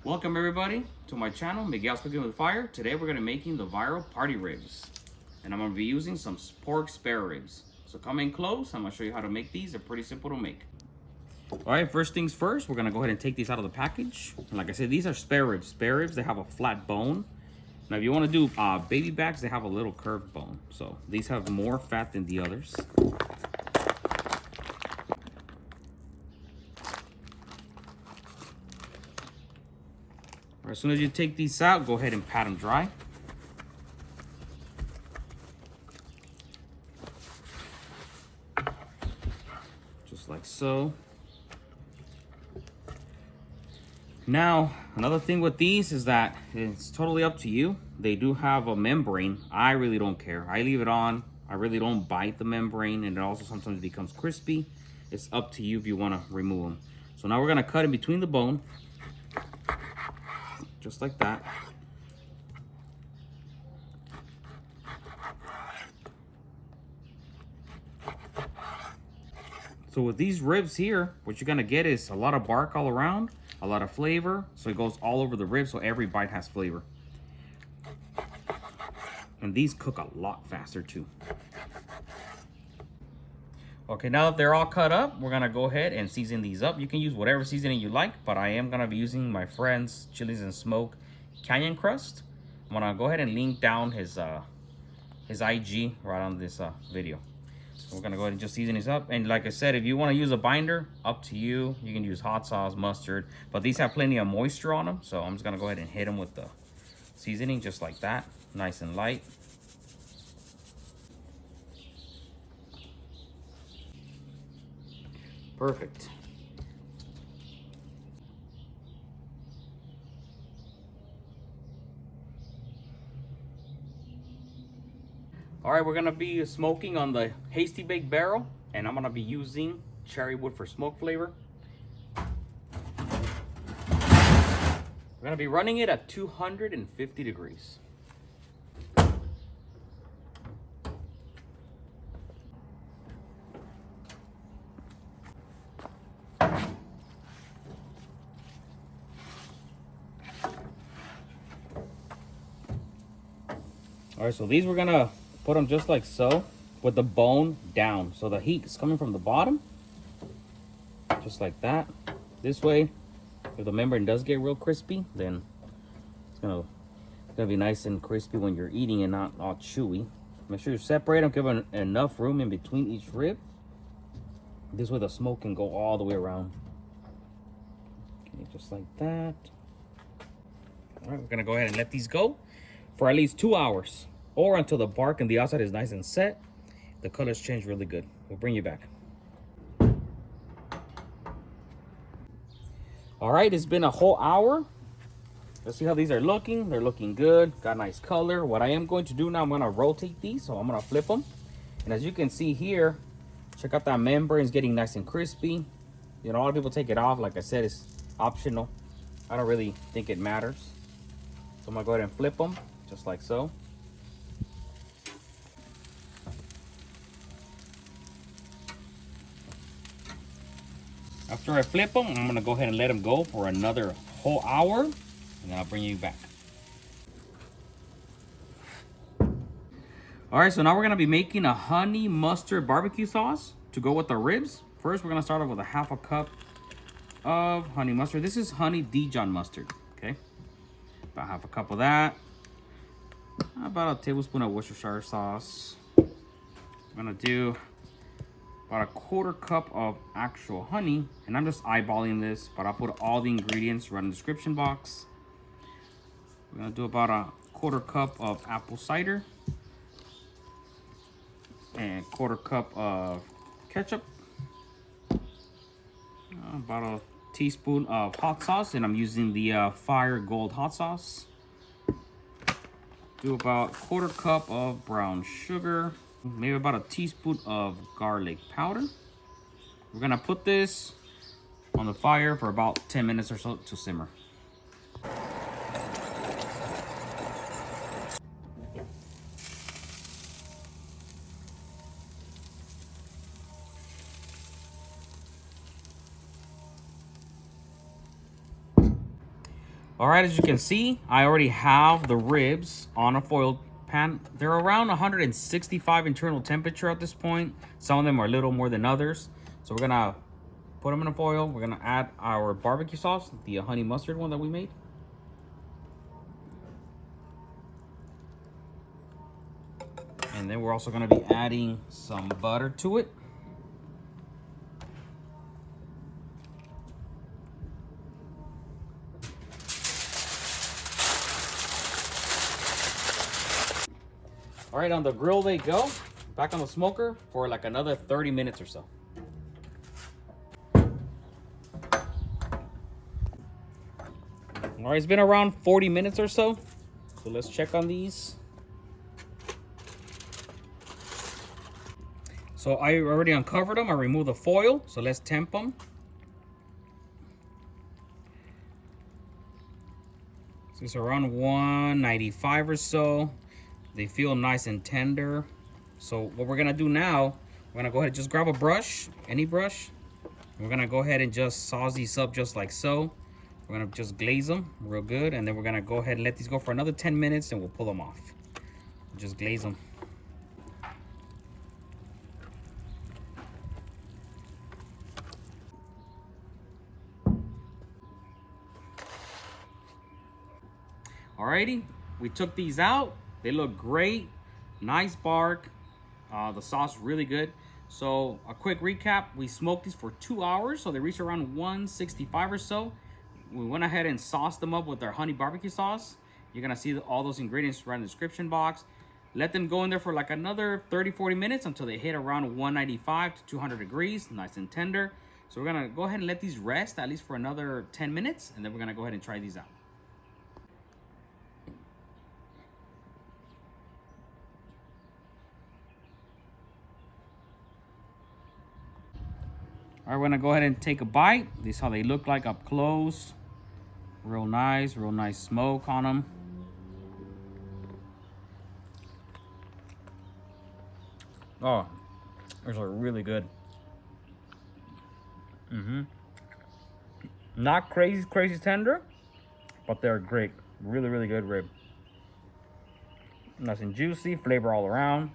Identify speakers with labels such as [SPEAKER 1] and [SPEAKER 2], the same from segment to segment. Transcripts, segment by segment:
[SPEAKER 1] Welcome everybody to my channel, Miguel's Cooking with Fire. Today we're going to be making the viral party ribs. And I'm going to be using some pork spare ribs. So come in close, I'm going to show you how to make these. They're pretty simple to make. Alright, first things first, we're going to go ahead and take these out of the package. And like I said, these are spare ribs. Spare ribs, they have a flat bone. Now if you want to do baby backs, they have a little curved bone. So these have more fat than the others. As soon as you take these out, go ahead and pat them dry. Just like so. Now, another thing with these is that it's totally up to you. They do have a membrane. I really don't care. I leave it on. I really don't bite the membrane, and it also sometimes becomes crispy. It's up to you if you want to remove them. So now we're going to cut in between the bone. Just like that. So with these ribs here, what you're gonna get is a lot of bark all around, a lot of flavor, so it goes all over the rib, so every bite has flavor. And these cook a lot faster too. Okay, now that they're all cut up, we're gonna go ahead and season these up. You can use whatever seasoning you like, but I am gonna be using my friend's Chilies and Smoke Canyon Crust. I'm gonna go ahead and link down his IG right on this video. So we're gonna go ahead and just season these up. And like I said, if you wanna use a binder, up to you. You can use hot sauce, mustard, but these have plenty of moisture on them. So I'm just gonna go ahead and hit them with the seasoning just like that, nice and light. Perfect. All right, we're gonna be smoking on the Hasty Bake Barrel, and I'm gonna be using cherry wood for smoke flavor. We're gonna be running it at 250 degrees. All right, so these we're gonna put them just like so, with the bone down. So the heat is coming from the bottom, just like that. This way, if the membrane does get real crispy, then it's gonna be nice and crispy when you're eating and not all chewy. Make sure you separate them, give them enough room in between each rib. This way the smoke can go all the way around. Okay, just like that. All right, we're gonna go ahead and let these go for at least 2 hours, or until the bark and the outside is nice and set. The colors change really good. We'll bring you back. All right, it's been a whole hour. Let's see how these are looking. They're looking good, got nice color. What I am going to do now, I'm gonna rotate these, so I'm gonna flip them. And as you can see here, check out that membrane is getting nice and crispy. You know, a lot of people take it off. Like I said, it's optional. I don't really think it matters. So I'm gonna go ahead and flip them, just like so. After I flip them, I'm gonna go ahead and let them go for another whole hour, and then I'll bring you back. All right, so now we're gonna be making a honey mustard barbecue sauce to go with the ribs. First, we're gonna start off with a half a cup of honey mustard. This is honey Dijon mustard, okay? About half a cup of that. About a tablespoon of Worcestershire sauce. I'm gonna do about a quarter cup of actual honey, and I'm just eyeballing this, but I'll put all the ingredients right in the description box. We're gonna do about a quarter cup of apple cider and quarter cup of ketchup, about a teaspoon of hot sauce, and I'm using the Fire Gold hot sauce. Do about quarter cup of brown sugar, maybe about a teaspoon of garlic powder. We're gonna put this on the fire for about 10 minutes or so to simmer. All right, as you can see, I already have the ribs on a foil pan. They're around 165 internal temperature at this point. Some of them are a little more than others. So we're gonna put them in a foil. We're gonna add our barbecue sauce, the honey mustard one that we made. And then we're also gonna be adding some butter to it. All right, on the grill they go. Back on the smoker for like another 30 minutes or so. All right, it's been around 40 minutes or so. So let's check on these. So I already uncovered them. I removed the foil. So let's temp them. So it's around 195 or so. They feel nice and tender. So what we're gonna do now, we're gonna go ahead and just grab a brush, any brush. We're gonna go ahead and just sauce these up just like so. We're gonna just glaze them real good, and then we're gonna go ahead and let these go for another 10 minutes, and we'll pull them off. Just glaze them. Alrighty, we took these out. They look great, nice bark. The sauce really good. So a quick recap, we smoked these for 2 hours, so they reached around 165 or so. We went ahead and sauced them up with our honey barbecue sauce. You're gonna see all those ingredients right in the description box. Let them go in there for like another 30-40 minutes until they hit around 195 to 200 degrees, nice and tender. So we're gonna go ahead and let these rest at least for another 10 minutes, and then we're gonna go ahead and try these out. All right, we're gonna go ahead and take a bite. This is how they look like up close. Real nice smoke on them. Oh, those are really good. Not crazy tender, but they're great. Really good rib. Nice and juicy, flavor all around.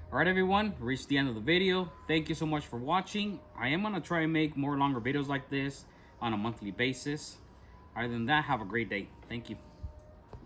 [SPEAKER 1] All right, everyone, we reached the end of the video. Thank you so much for watching. I am gonna try and make more longer videos like this on a monthly basis. Other than that, have a great day. Thank you.